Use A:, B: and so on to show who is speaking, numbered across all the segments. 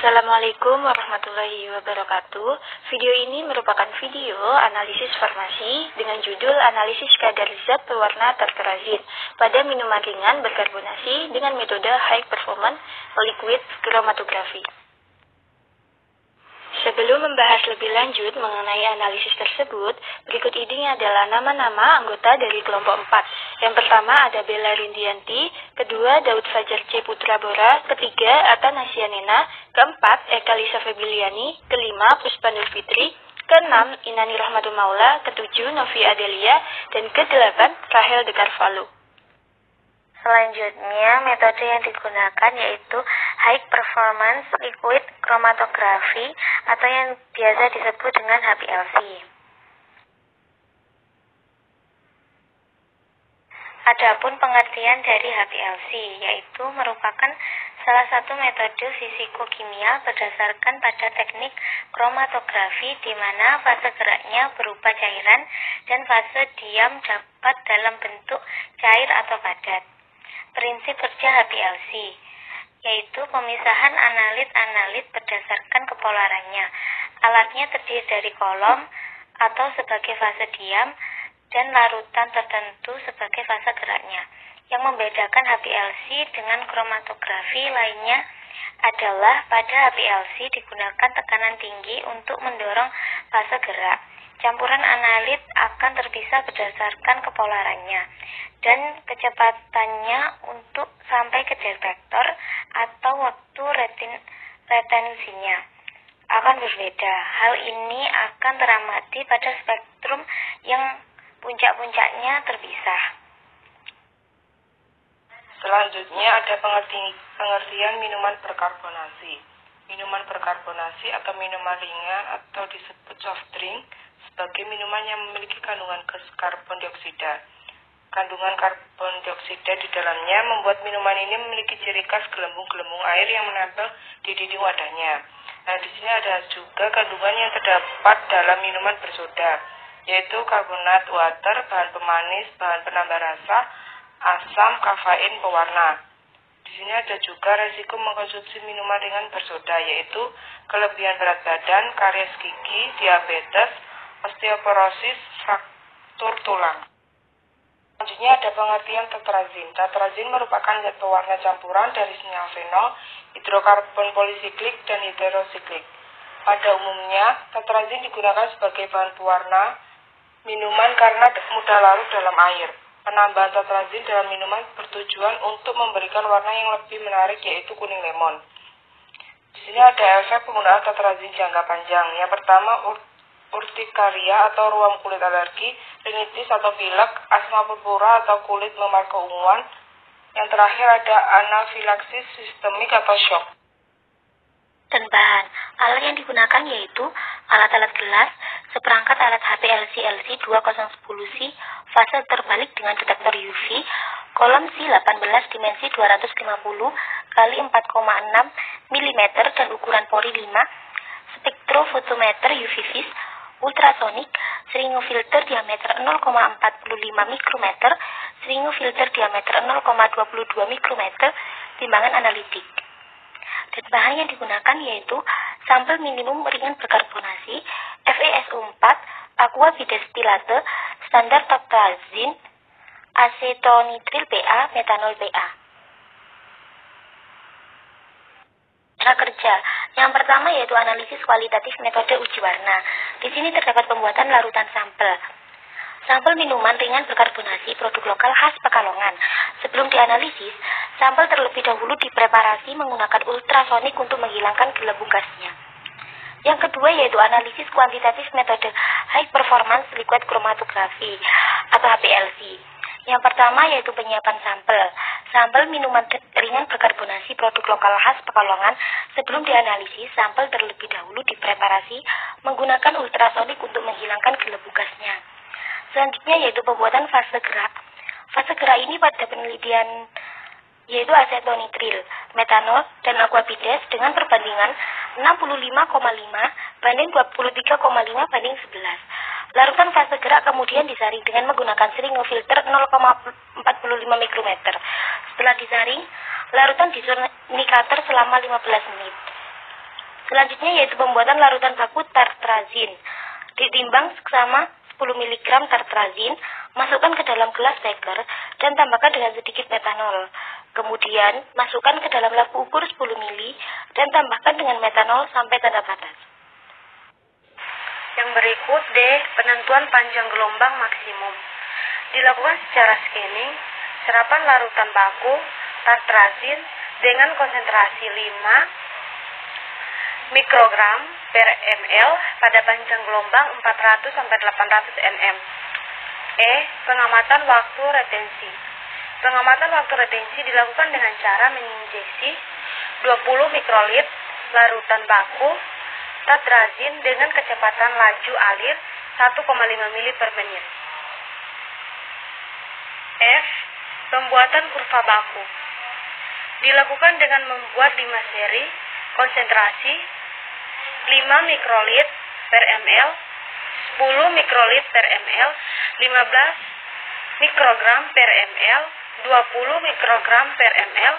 A: Assalamualaikum warahmatullahi wabarakatuh. Video ini merupakan video analisis farmasi dengan judul analisis kadar zat pewarna tartrazin pada minuman ringan berkarbonasi dengan metode high performance liquid chromatography. Sebelum membahas lebih lanjut mengenai analisis tersebut, berikut ini adalah nama-nama anggota dari kelompok 4. Yang pertama ada Bella Rindianti, kedua Daud Fajar C. Putra Bora, ketiga Ata Nasyanena, keempat Eka Lisa Febiliani, kelima Puspa Nur Fitri, keenam Inani Rahmatul Maula, ketujuh Novi Adelia, dan kedelapan Rahel de Carvalho.
B: Selanjutnya, metode yang digunakan yaitu High Performance Liquid Chromatography atau yang biasa disebut dengan HPLC. Adapun pengertian dari HPLC yaitu merupakan salah satu metode fisikokimia berdasarkan pada teknik kromatografi di mana fase geraknya berupa cairan dan fase diam dapat dalam bentuk cair atau padat. Prinsip kerja HPLC yaitu pemisahan analit-analit berdasarkan kepolarannya. Alatnya terdiri dari kolom atau sebagai fase diam dan larutan tertentu sebagai fase geraknya. Yang membedakan HPLC dengan kromatografi lainnya adalah pada HPLC digunakan tekanan tinggi untuk mendorong fase gerak. Campuran analit akan terpisah berdasarkan kepolarannya dan kecepatannya untuk sampai ke detektor atau waktu retensinya akan berbeda. Hal ini akan teramati pada spektrum yang puncak-puncaknya terpisah.
C: Selanjutnya ada pengertian minuman berkarbonasi. Minuman berkarbonasi atau minuman ringan atau disebut soft drink sebagai minuman yang memiliki kandungan gas karbon dioksida. Kandungan karbon dioksida di dalamnya membuat minuman ini memiliki ciri khas gelembung-gelembung air yang menempel di dinding wadahnya. Nah, di sini ada juga kandungan yang terdapat dalam minuman bersoda, yaitu karbonat water, bahan pemanis, bahan penambah rasa, asam, kafein, pewarna. Di sini ada juga resiko mengkonsumsi minuman ringan bersoda, yaitu kelebihan berat badan, karies gigi, diabetes, osteoporosis, fraktur tulang. Selanjutnya ada pengertian tetrazin. Tetrazin merupakan zat pewarna campuran dari sinyalfenol, hidrokarbon polisiklik, dan heterosiklik. Pada umumnya, tetrazin digunakan sebagai bahan pewarna minuman karena mudah larut dalam air. Penambahan tetrazin dalam minuman bertujuan untuk memberikan warna yang lebih menarik, yaitu kuning lemon. Di sini ada efek penggunaan tetrazin jangka panjang. Yang pertama, urtikaria atau ruam kulit alergi, rinitis atau pilek, asma purpura atau kulit memar keunguan. Yang terakhir ada anafilaksis sistemik atau shock.
B: Dan bahan alat yang digunakan yaitu alat-alat gelas, seperangkat alat HPLC LC 2010C fase terbalik dengan detektor UV, kolom C18 dimensi 250 kali 4,6 mm dan ukuran pori 5, spektrofotometer UV vis, ultrasonik, seringofilter diameter 0,45 mikrometer, seringofilter diameter 0,22 mikrometer, timbangan analitik. Dan bahan yang digunakan yaitu sampel minimum ringan berkarbonasi, FeSO4, aqua bidestilate, standar tartrazin, acetonitril PA, metanol PA. Cara kerja. Yang pertama yaitu analisis kualitatif metode uji warna. Di sini terdapat pembuatan larutan sampel. Sampel minuman ringan berkarbonasi produk lokal khas Pekalongan. Sebelum dianalisis, sampel terlebih dahulu dipreparasi menggunakan ultrasonik untuk menghilangkan gelembung gasnya. Yang kedua yaitu analisis kuantitatif metode High Performance Liquid Chromatography atau HPLC. Yang pertama yaitu penyiapan sampel. Sampel minuman ringan berkarbonasi produk lokal khas Pekalongan. Sebelum dianalisis, sampel terlebih dahulu dipreparasi menggunakan ultrasonik untuk menghilangkan gelembung gasnya. Selanjutnya yaitu pembuatan fase gerak. Fase gerak ini pada penelitian yaitu acetonitril, metanol, dan aquabides dengan perbandingan 65,5 banding 23,5 banding 11. Larutan fase gerak kemudian disaring dengan menggunakan seringofilter 0,45 mikrometer. Setelah disaring, larutan disurnicator selama 15 menit. Selanjutnya yaitu pembuatan larutan baku tartrazin. Ditimbang sama 10 mg tartrazin, masukkan ke dalam gelas beker dan tambahkan dengan sedikit metanol. Kemudian, masukkan ke dalam lampu ukur 10 ml dan tambahkan dengan metanol sampai tanda batas.
D: Yang berikut D. Penentuan panjang gelombang maksimum. Dilakukan secara scanning, serapan larutan baku tartrazin dengan konsentrasi 5 mikrogram per ml pada panjang gelombang 400-800 nm. E. Pengamatan waktu retensi. Pengamatan waktu retensi dilakukan dengan cara menginjeksi 20 mikrolit larutan baku tartrazin dengan kecepatan laju alir 1,5 mili per menit. F. Pembuatan kurva baku. Dilakukan dengan membuat 5 seri konsentrasi 5 mikrolit per ml, 10 mikrolit per ml, 15 mikrogram per ml, 20 mikrogram per ml,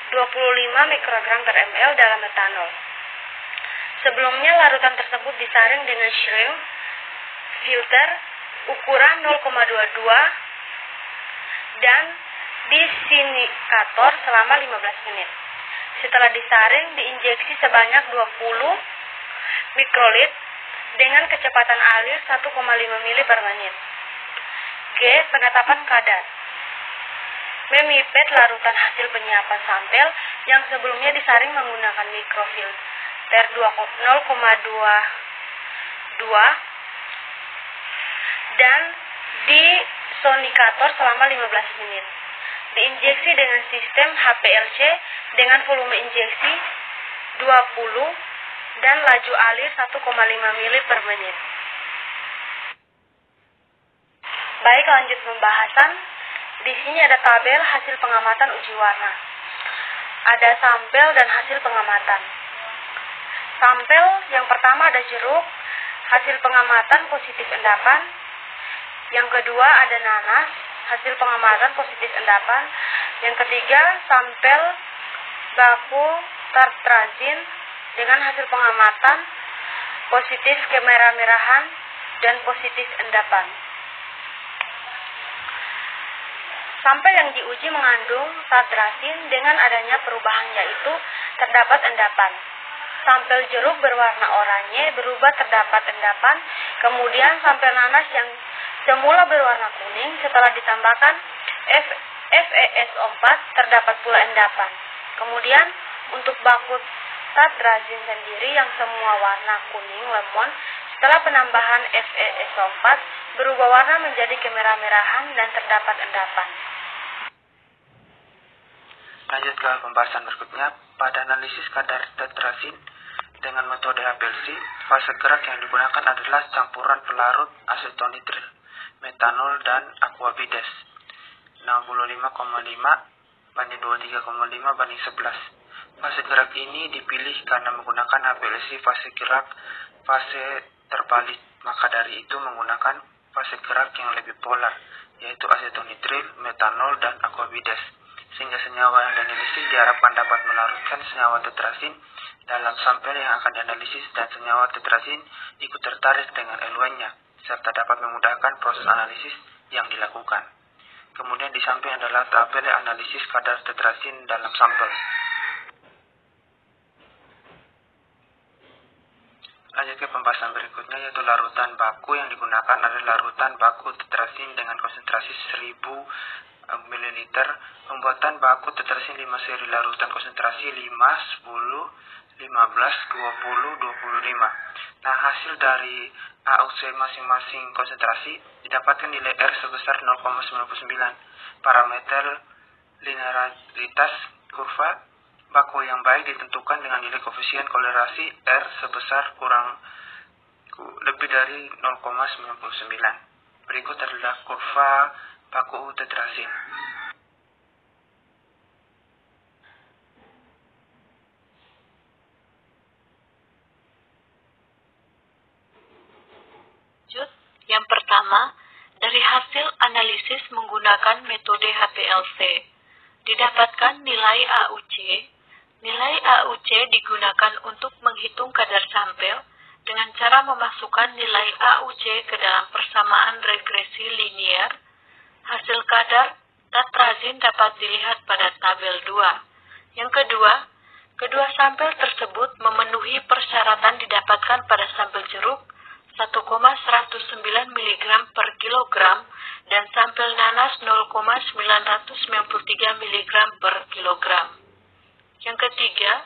D: 25 mikrogram per ml dalam metanol. Sebelumnya larutan tersebut disaring dengan shrink filter ukuran 0,22 dan disinikator selama 15 menit. Setelah disaring, diinjeksi sebanyak 20 mikrolit dengan kecepatan alir 1,5 mili per menit. G. Penetapan kadar. Memipet larutan hasil penyiapan sampel yang sebelumnya disaring menggunakan mikrofilter 0,22 dan disonikator selama 15 menit. Diinjeksi dengan sistem HPLC dengan volume injeksi 20 dan laju alir 1,5 mili per menit. Baik, lanjut pembahasan. Di sini ada tabel hasil pengamatan uji warna. Ada sampel dan hasil pengamatan. Sampel yang pertama ada jeruk, hasil pengamatan positif endapan. Yang kedua ada nanas, hasil pengamatan positif endapan. Yang ketiga sampel baku tartrazin dengan hasil pengamatan positif kemerah-merahan dan positif endapan. Sampel yang diuji mengandung tartrazin dengan adanya perubahan, yaitu terdapat endapan. Sampel jeruk berwarna oranye berubah terdapat endapan, kemudian sampel nanas yang semula berwarna kuning setelah ditambahkan FeSO4 terdapat pula endapan. Kemudian untuk baku tartrazin sendiri yang semua warna kuning lemon setelah penambahan FeSO4 berubah warna menjadi kemerah-merahan dan terdapat endapan.
E: Lanjut ke pembahasan berikutnya. Pada analisis kadar tartrazin dengan metode HPLC, fase gerak yang digunakan adalah campuran pelarut asetonitril, metanol, dan aquabides 65,5 banding 23,5 banding 11. Fase gerak ini dipilih karena menggunakan HPLC fase terbalik, maka dari itu menggunakan fase gerak yang lebih polar, yaitu asetonitril, metanol, dan aquabides, sehingga senyawa yang dianalisis diharapkan dapat melarutkan senyawa tetrazin dalam sampel yang akan dianalisis dan senyawa tetrazin ikut tertarik dengan eluennya, serta dapat memudahkan proses analisis yang dilakukan. Kemudian di samping adalah tabel analisis kadar tetrazin dalam sampel. Lanjut ke pembahasan berikutnya, yaitu larutan baku yang digunakan adalah larutan baku tetrazin dengan konsentrasi 1000 ml. Pembuatan baku tetrazin 5 seri larutan konsentrasi 5, 10, 15, 20, 25. Nah, hasil dari AUC masing-masing konsentrasi didapatkan nilai R sebesar 0,99. Parameter linearitas kurva baku yang baik ditentukan dengan nilai koefisien kolerasi R sebesar lebih dari 0,99. Berikut adalah kurva baku tetrazin.
F: Yang pertama, dari hasil analisis menggunakan metode HPLC, didapatkan nilai AUC Nilai AUC digunakan untuk menghitung kadar sampel dengan cara memasukkan nilai AUC ke dalam persamaan regresi linier. Hasil kadar tatrazin dapat dilihat pada tabel 2. Yang kedua sampel tersebut memenuhi persyaratan didapatkan pada sampel jeruk 1,109 mg per kilogram dan sampel nanas 0,993 mg per kilogram. Yang ketiga,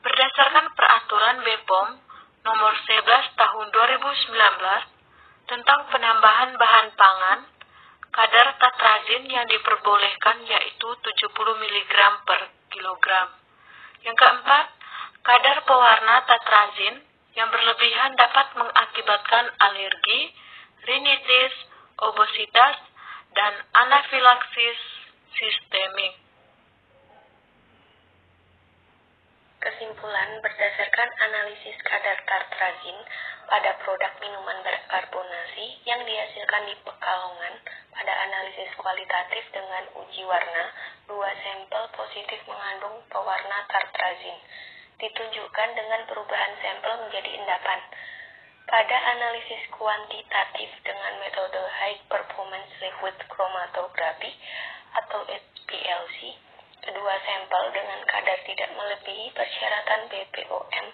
F: berdasarkan peraturan BPOM nomor 11 tahun 2019 tentang penambahan bahan pangan, kadar tatrazin yang diperbolehkan yaitu 70 mg per kilogram. Yang keempat, kadar pewarna tatrazin yang berlebihan dapat mengakibatkan alergi, rinitis, obesitas, dan anafilaksis sistemik.
B: Kesimpulan berdasarkan analisis kadar tatrazin pada produk minuman berkarbonasi yang dihasilkan di Pekalongan pada analisis kualitatif dengan uji warna, 2 sampel positif mengandung pewarna tatrazin, ditunjukkan dengan perubahan sampel menjadi endapan. Pada analisis kuantitatif dengan metode High Performance Liquid Chromatography atau HPLC, kedua sampel dengan kadar tidak melebihi persyaratan BPOM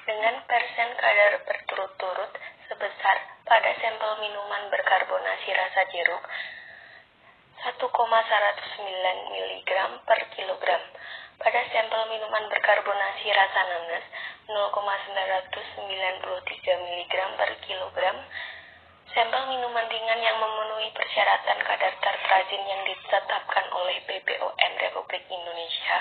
B: dengan persen kadar berturut-turut sebesar pada sampel minuman berkarbonasi rasa jeruk 1,109 mg per kilogram, pada sampel minuman berkarbonasi rasa nanas 0,993 mg per kilogram, sampel minuman ringan yang memenuhi persyaratan kadar tatrazin yang ditetapkan oleh BPOM Republik Indonesia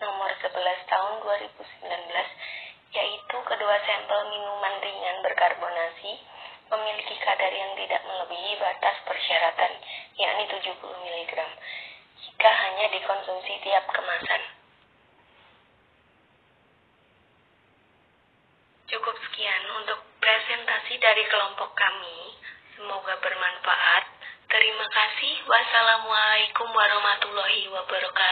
B: nomor 11 tahun 2019, yaitu kedua sampel minuman ringan berkarbonasi memiliki kadar yang tidak melebihi batas persyaratan, yakni 70 mg, jika hanya dikonsumsi tiap kemasan. Cukup sekian untuk presentasi dari kelompok kami. Semoga bermanfaat. Terima kasih. Wassalamualaikum warahmatullahi wabarakatuh.